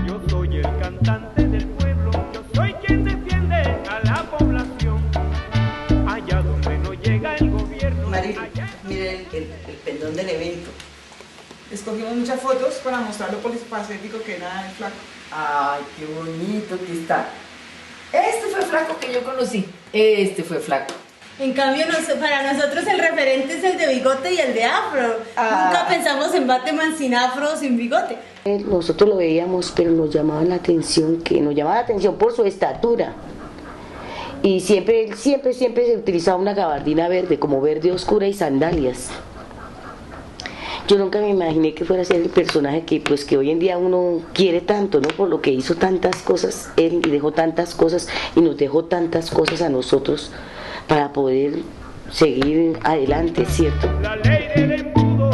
Yo soy el cantante del pueblo, yo soy quien defiende a la población. Allá donde no llega el gobierno. Maril, mire el pendón del evento. Escogimos muchas fotos para mostrarlo polifacético que era el Flaco. Ay, qué bonito que está. Este fue Flaco que yo conocí. Este fue Flaco. En cambio, para nosotros el referente es el de bigote y el de afro. Nunca pensamos en Batman sin afro o sin bigote. Nosotros lo veíamos, pero nos llamaba la atención por su estatura. Y siempre se utilizaba una gabardina verde, como verde oscura y sandalias. Yo nunca me imaginé que fuera a ser el personaje que hoy en día uno quiere tanto, ¿no? Por lo que hizo tantas cosas él y dejó tantas cosas y nos dejó tantas cosas a nosotros para poder seguir adelante, ¿cierto? La ley del embudo,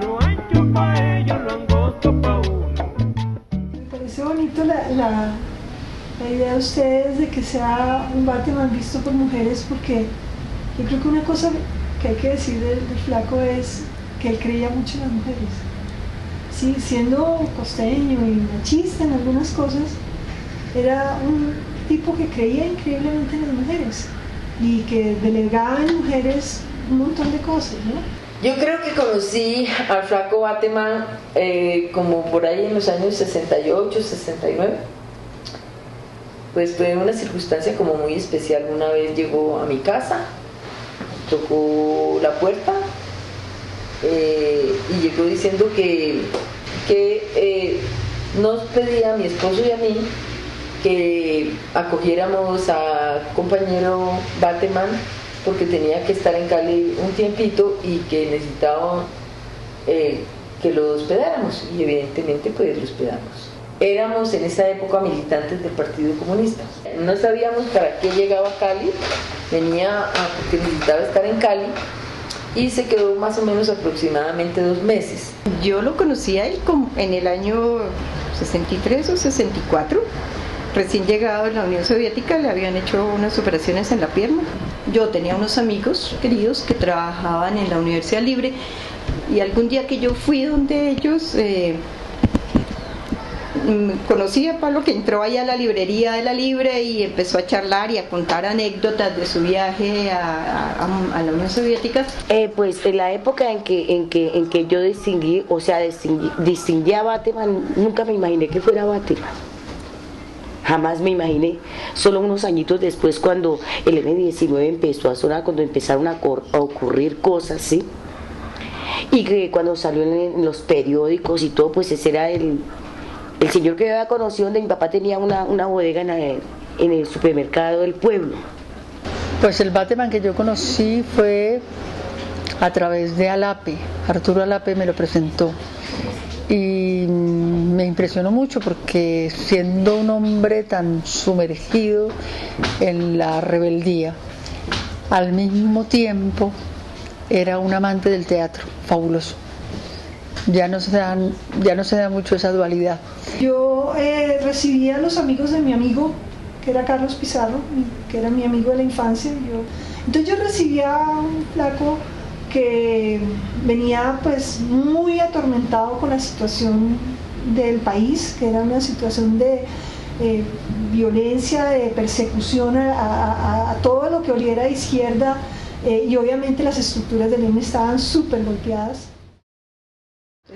lo ancho pa' ellos, lo angosto pa' uno. Me parece bonito la idea de ustedes de que sea un Batman visto por mujeres, porque yo creo que una cosa que hay que decir del Flaco es que él creía mucho en las mujeres. Sí, siendo costeño y machista en algunas cosas, era un tipo que creía increíblemente en las mujeres y que delegaba en mujeres un montón de cosas, ¿no? Yo creo que conocí al Flaco Batman como por ahí en los años 68, 69. Pues fue una circunstancia como muy especial. Una vez llegó a mi casa, tocó la puerta y llegó diciendo que nos pedía a mi esposo y a mí que acogiéramos a compañero Batman porque tenía que estar en Cali un tiempito y que necesitaba que lo hospedáramos, y evidentemente pues lo hospedamos. Éramos en esa época militantes del Partido Comunista. No sabíamos para qué llegaba a Cali, venía porque necesitaba estar en Cali y se quedó más o menos aproximadamente 2 meses. Yo lo conocí a él en el año 63 o 64, recién llegado de la Unión Soviética, le habían hecho unas operaciones en la pierna. Yo tenía unos amigos queridos que trabajaban en la Universidad Libre y algún día que yo fui donde ellos, conocí a Pablo, que entró allá a la librería de la Libre y empezó a charlar y a contar anécdotas de su viaje a la Unión Soviética. Pues en la época en que yo distinguí a Batman, nunca me imaginé que fuera Batman. Jamás me imaginé. Solo unos añitos después, cuando el M-19 empezó a sonar, cuando empezaron a ocurrir cosas, ¿sí? Y que cuando salió en los periódicos y todo, pues ese era el señor que yo había conocido, donde mi papá tenía una bodega en el supermercado del pueblo. Pues el Batman que yo conocí fue a través de Alape. Arturo Alape me lo presentó y me impresionó mucho porque, siendo un hombre tan sumergido en la rebeldía, al mismo tiempo era un amante del teatro, fabuloso. Ya no se da mucho esa dualidad. Yo recibí a los amigos de mi amigo, que era Carlos Pizarro, que era mi amigo de la infancia. Entonces yo recibía a un Flaco que venía pues muy atormentado con la situación del país, que era una situación de violencia, de persecución a todo lo que oliera a izquierda, y obviamente las estructuras del EM estaban súper golpeadas.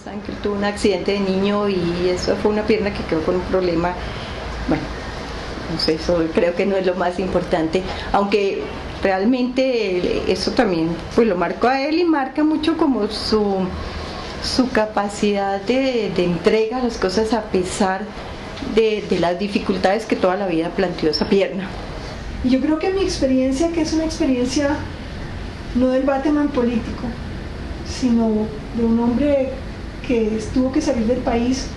Saben que él tuvo un accidente de niño y eso fue una pierna que quedó con un problema. Bueno, no sé, eso creo que no es lo más importante, aunque realmente eso también pues lo marcó a él y marca mucho como su capacidad de entrega a las cosas a pesar de las dificultades que toda la vida planteó esa pierna. Y yo creo que mi experiencia, que es una experiencia no del Batman político, sino de un hombre que tuvo que salir del país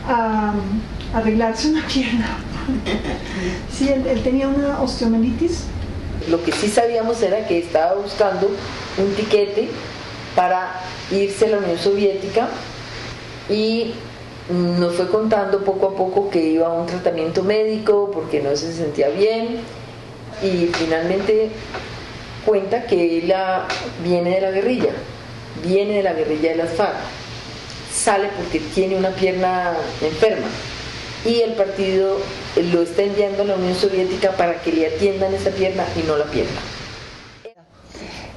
a arreglarse una pierna. Sí, él tenía una osteomielitis. Lo que sí sabíamos era que estaba buscando un tiquete para irse a la Unión Soviética y nos fue contando poco a poco que iba a un tratamiento médico porque no se sentía bien, y finalmente cuenta que él viene de la guerrilla de las FARC. sale porque tiene una pierna enferma y el partido lo está enviando a la Unión Soviética para que le atiendan esa pierna y no la pierna.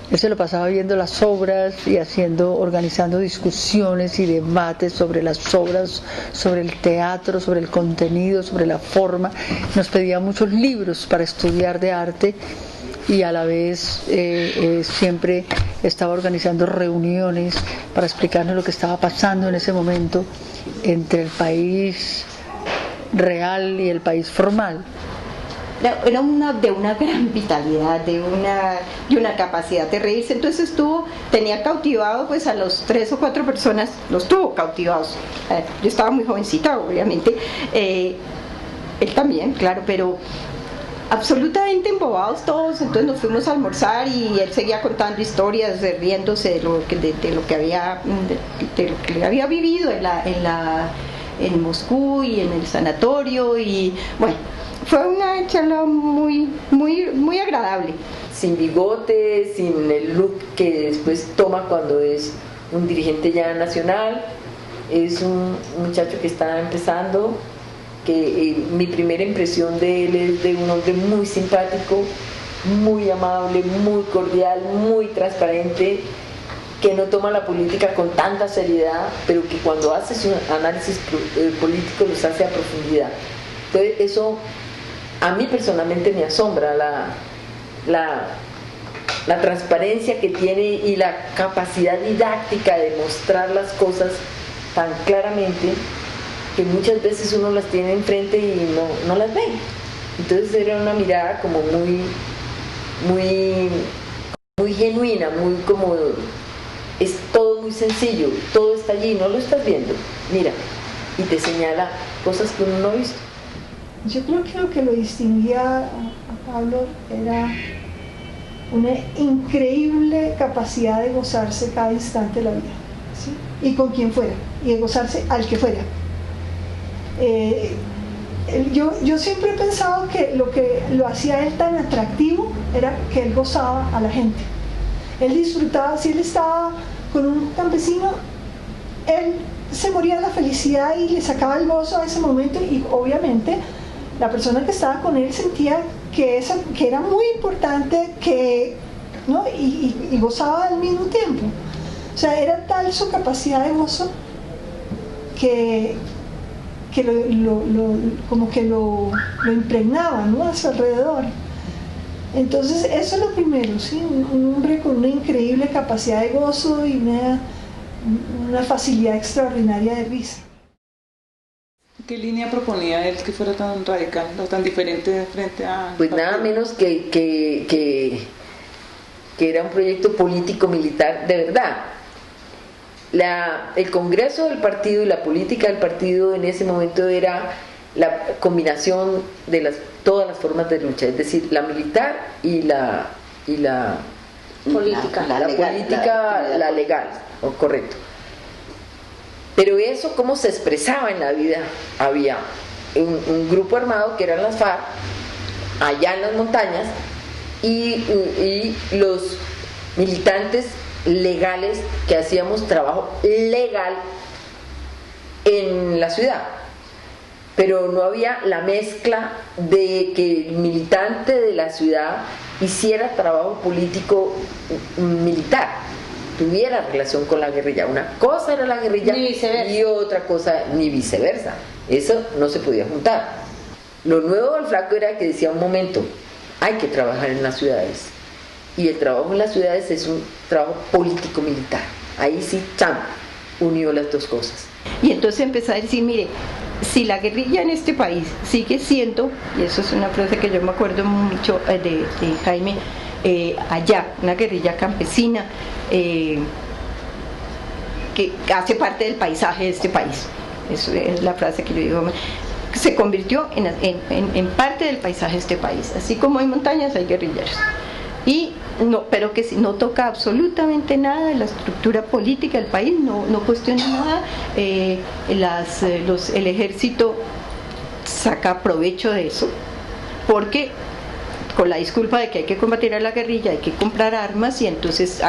Él se lo pasaba viendo las obras y organizando discusiones y debates sobre las obras, sobre el teatro, sobre el contenido, sobre la forma. Nos pedía muchos libros para estudiar de arte y a la vez siempre estaba organizando reuniones para explicarnos lo que estaba pasando en ese momento entre el país real y el país formal. Era de una gran vitalidad, de una capacidad de reírse. Entonces tenía cautivado pues a los 3 o 4 personas, los tuvo cautivados. Yo estaba muy jovencita, obviamente, él también, claro, pero absolutamente embobados todos. Entonces nos fuimos a almorzar y él seguía contando historias, riéndose de lo que había vivido en Moscú y en el sanatorio, y bueno, fue una charla muy, muy, muy agradable. Sin bigote, sin el look que después toma cuando es un dirigente ya nacional. Es un muchacho que está empezando, que mi primera impresión de él es de un hombre muy simpático, muy amable, muy cordial, muy transparente, que no toma la política con tanta seriedad, pero que cuando hace su análisis político los hace a profundidad. Entonces eso a mí personalmente me asombra, la transparencia que tiene y la capacidad didáctica de mostrar las cosas tan claramente que muchas veces uno las tiene enfrente y no las ve. Entonces era una mirada como muy genuina, muy como, es todo muy sencillo, todo está allí, no lo estás viendo, mira, y te señala cosas que uno no ha visto. Yo creo que lo que lo distinguía a Pablo era una increíble capacidad de gozarse cada instante de la vida, ¿sí? Y con quien fuera, y de gozarse al que fuera. Yo siempre he pensado que lo hacía él tan atractivo era que él gozaba a la gente. Él disfrutaba, si él estaba con un campesino, él se moría de la felicidad y le sacaba el gozo a ese momento, y obviamente la persona que estaba con él sentía que era muy importante, ¿no? y gozaba al mismo tiempo. O sea, era tal su capacidad de gozo que como que lo impregnaba, ¿no? A su alrededor. Entonces eso es lo primero, ¿sí? Un hombre con una increíble capacidad de gozo y una facilidad extraordinaria de risa. ¿Qué línea proponía él que fuera tan radical o tan diferente frente a...? Pues nada menos que era un proyecto político-militar de verdad. El Congreso del partido y la política del partido en ese momento era la combinación de todas las formas de lucha, es decir, la militar y la política, la legal, correcto. Pero eso, ¿cómo se expresaba en la vida? Había un grupo armado que eran las FARC, allá en las montañas, y los militantes legales que hacíamos trabajo legal en la ciudad. Pero no había la mezcla de que el militante de la ciudad hiciera trabajo político militar, tuviera relación con la guerrilla. Una cosa era la guerrilla y otra cosa, ni viceversa. Eso no se podía juntar. Lo nuevo del flaco era que decía, un momento, hay que trabajar en las ciudades. Y el trabajo en las ciudades es un trabajo político-militar. Ahí sí, unió las dos cosas. Y entonces empezó a decir, mire, si la guerrilla en este país sigue siendo, y eso es una frase que yo me acuerdo mucho de Jaime, allá, una guerrilla campesina, que hace parte del paisaje de este país. Eso es la frase que yo digo, se convirtió en parte del paisaje de este país. Así como hay montañas, hay guerrilleros. Pero que no toca absolutamente nada de la estructura política del país, no cuestiona nada. El ejército saca provecho de eso, porque con la disculpa de que hay que combatir a la guerrilla, hay que comprar armas y entonces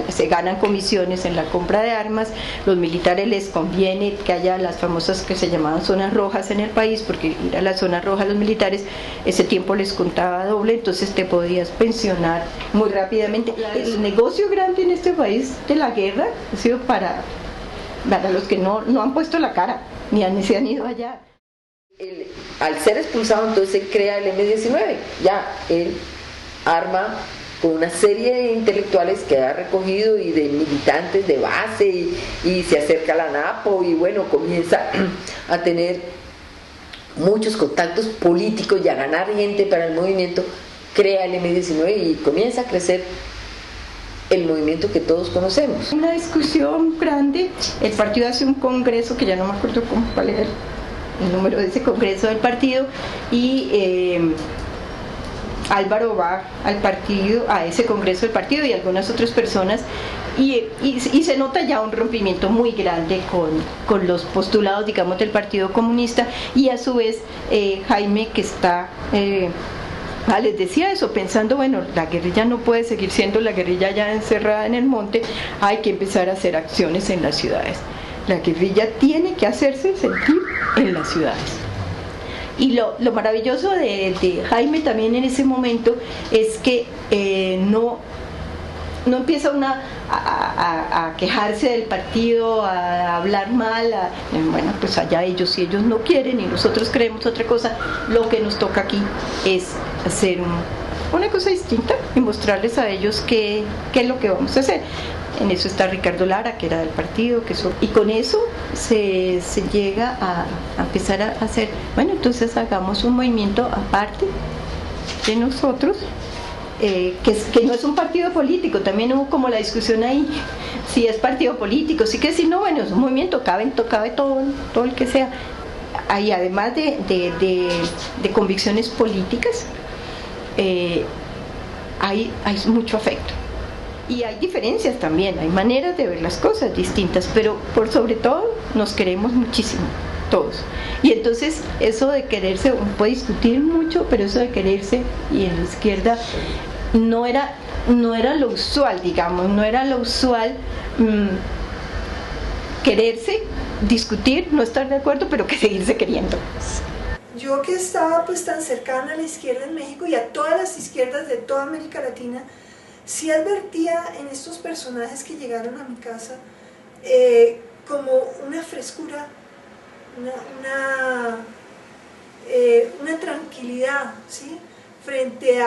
se ganan comisiones en la compra de armas. Los militares les conviene que haya las famosas que se llamaban zonas rojas en el país, porque ir a la zona roja a los militares ese tiempo les contaba doble, entonces te podías pensionar muy rápidamente. El negocio grande en este país de la guerra ha sido para los que no han puesto la cara ni se han ido allá. Al ser expulsado, entonces crea el M-19. Ya él arma con una serie de intelectuales que ha recogido y de militantes de base y se acerca a la NAPO y bueno, comienza a tener muchos contactos políticos y a ganar gente para el movimiento. Crea el M-19 y comienza a crecer el movimiento que todos conocemos. Una discusión grande, el partido hace un congreso que ya no me acuerdo cuál era el número de ese congreso del partido y Álvaro va al partido, a ese congreso del partido y algunas otras personas y se nota ya un rompimiento muy grande con los postulados, digamos, del Partido Comunista y a su vez Jaime que está... les decía eso, pensando, bueno, la guerrilla no puede seguir siendo la guerrilla ya encerrada en el monte, hay que empezar a hacer acciones en las ciudades. La guerrilla tiene que hacerse sentir en las ciudades. Y lo maravilloso de Jaime también en ese momento es que no empieza a quejarse del partido, a hablar mal, bueno, pues allá ellos, si ellos no quieren y nosotros creemos otra cosa, lo que nos toca aquí es hacer una cosa distinta y mostrarles a ellos qué es lo que vamos a hacer. En eso está Ricardo Lara, que era del partido, y con eso se llega a empezar a hacer, bueno, entonces hagamos un movimiento aparte de nosotros, que no es un partido político. También hubo como la discusión ahí, si es partido político, sí que si no, bueno, es un movimiento, cabe todo el que sea. Ahí, además de convicciones políticas, hay mucho afecto. Y hay diferencias también, hay maneras de ver las cosas distintas, pero por sobre todo nos queremos muchísimo, todos. Y entonces eso de quererse, uno puede discutir mucho, pero eso de quererse, y en la izquierda no era lo usual, digamos, no era lo usual quererse, discutir, no estar de acuerdo, pero que seguirse queriendo. Yo que estaba pues tan cercana a la izquierda en México y a todas las izquierdas de toda América Latina, sí advertía en estos personajes que llegaron a mi casa como una frescura, una tranquilidad, ¿sí? Frente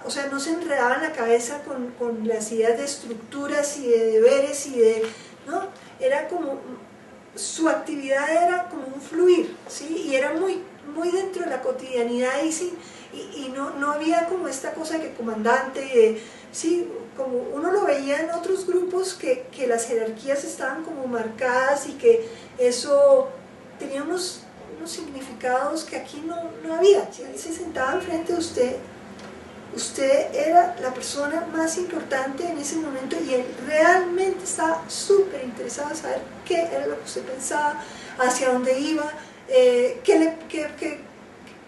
o sea, no se enredaban la cabeza con las ideas de estructuras y de deberes ¿no? Era como, su actividad era como un fluir, ¿sí? Y era muy dentro de la cotidianidad y no había como esta cosa que comandante, sí, como uno lo veía en otros grupos que las jerarquías estaban como marcadas y que eso tenía unos significados que aquí no había. Si él se sentaba enfrente de usted era la persona más importante en ese momento y él realmente estaba súper interesado en saber qué era lo que usted pensaba, hacia dónde iba,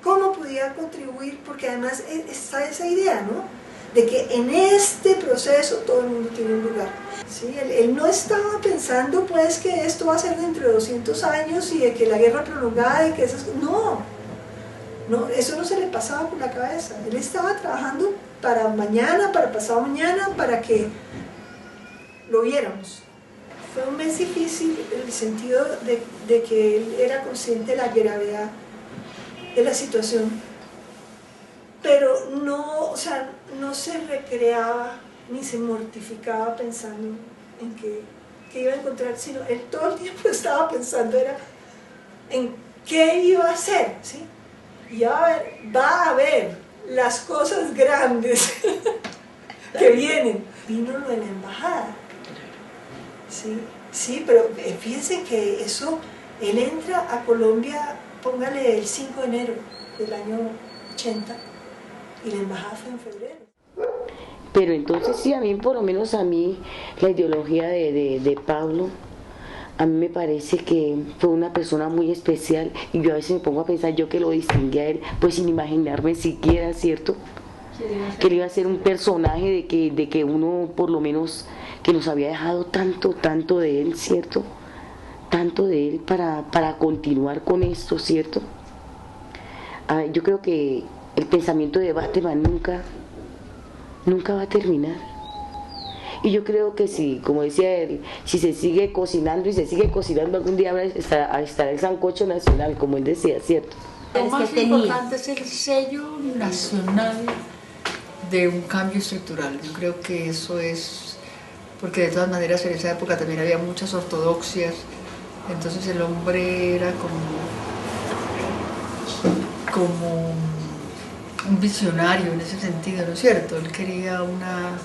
cómo podía contribuir, porque además está esa idea, ¿no? De que en este proceso todo el mundo tiene un lugar. ¿Sí? Él no estaba pensando pues que esto va a ser dentro de 200 años y de que la guerra prolongada, de que esas... No, eso no se le pasaba por la cabeza. Él estaba trabajando para mañana, para pasado mañana, para que lo viéramos. Fue un mes difícil en el sentido de que él era consciente de la gravedad de la situación, pero no se recreaba ni se mortificaba pensando en qué iba a encontrar, sino él todo el tiempo estaba pensando en qué iba a hacer, ¿sí? Y va a haber las cosas grandes que vienen. Vino lo de la embajada, sí, pero fíjense que eso, él entra a Colombia, póngale el 5 de enero del año 80 y la embajada fue en febrero. Pero entonces sí, a mí, por lo menos a mí, la ideología de Pablo, a mí me parece que fue una persona muy especial y yo a veces me pongo a pensar, yo que lo distinguí a él, pues sin imaginarme siquiera, ¿cierto?, que él iba a ser un personaje de que uno por lo menos que nos había dejado tanto de él, ¿cierto? Tanto de él para continuar con esto, ¿cierto? Yo creo que el pensamiento de Bateman nunca va a terminar. Y yo creo que si, como decía él, si se sigue cocinando y se sigue cocinando, algún día estará el sancocho nacional, como él decía, ¿cierto? Lo más importante es el sello nacional de un cambio estructural. Yo creo que eso es, porque de todas maneras en esa época también había muchas ortodoxias, entonces el hombre era como un visionario en ese sentido, ¿no es cierto? Él quería una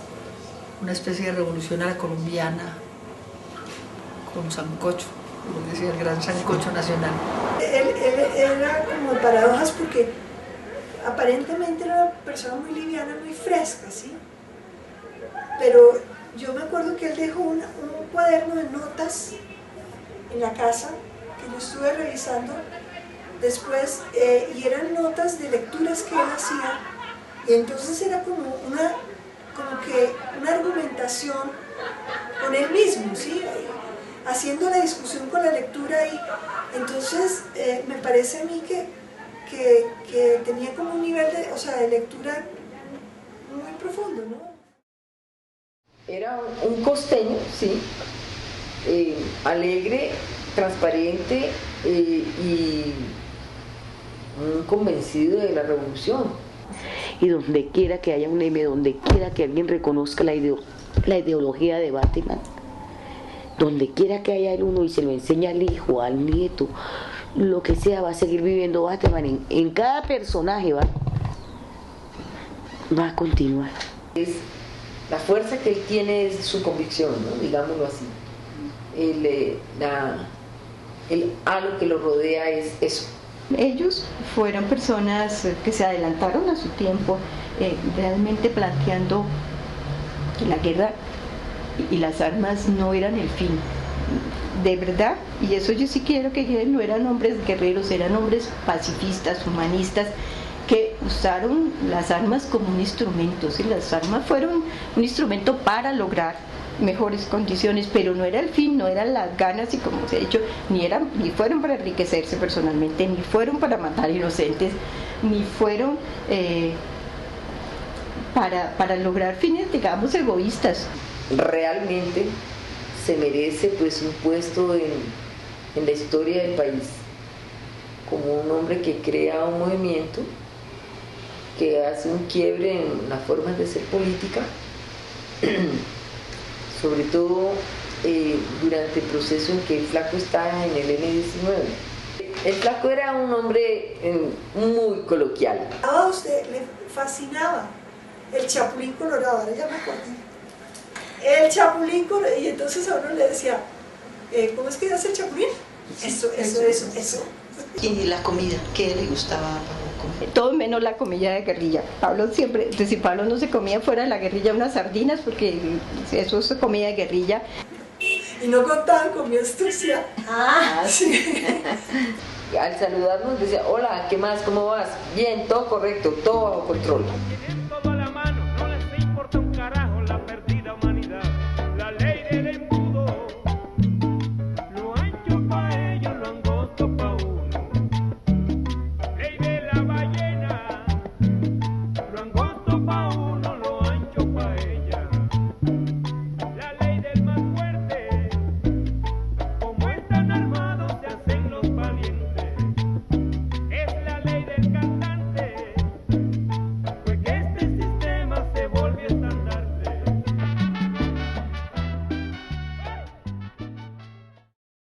especie de revolución a la colombiana con sancocho, como decía, el gran sancocho nacional. Él era como paradojas porque aparentemente era una persona muy liviana, muy fresca, ¿sí? Pero yo me acuerdo que él dejó un cuaderno de notas en la casa que yo estuve revisando después y eran notas de lecturas que él hacía y entonces era como que una argumentación con él mismo, ¿sí? Haciendo la discusión con la lectura y entonces me parece a mí que tenía como un nivel de lectura muy profundo, ¿no? Era un costeño, sí, alegre, transparente y un convencido de la revolución. Y donde quiera que haya un M, donde quiera que alguien reconozca la ideología de Bateman, donde quiera que haya el uno y se lo enseña al hijo, al nieto, lo que sea, va a seguir viviendo Bateman en cada personaje, va a continuar. La fuerza que él tiene es su convicción, ¿no? Digámoslo así. El halo que lo rodea es eso. Ellos fueron personas que se adelantaron a su tiempo, realmente planteando que la guerra y las armas no eran el fin, de verdad, y eso yo sí quiero que queden, no eran hombres guerreros, eran hombres pacifistas, humanistas, que usaron las armas como un instrumento, ¿sí? Las armas fueron un instrumento para lograr mejores condiciones, pero no era el fin, no eran las ganas y como se ha dicho, ni fueron para enriquecerse personalmente, ni fueron para matar inocentes, ni fueron para lograr fines, digamos, egoístas. Realmente se merece pues un puesto en la historia del país como un hombre que crea un movimiento, que hace un quiebre en las formas de ser política, sobre todo durante el proceso en que el Flaco está en el M-19. El Flaco era un hombre muy coloquial. A usted le fascinaba el Chapulín Colorado, ahora ya me acordé. El Chapulín Colorado, y entonces a uno le decía, ¿cómo es que hace el Chapulín? Eso. ¿Y la comida? ¿Qué le gustaba comer? Todo menos la comida de guerrilla. Pablo siempre, si Pablo no se comía fuera de la guerrilla unas sardinas, porque eso es comida de guerrilla. Y no contaban con mi astucia. Sí. Al saludarnos decía, hola, ¿qué más? ¿Cómo vas? Bien, todo correcto, todo bajo control.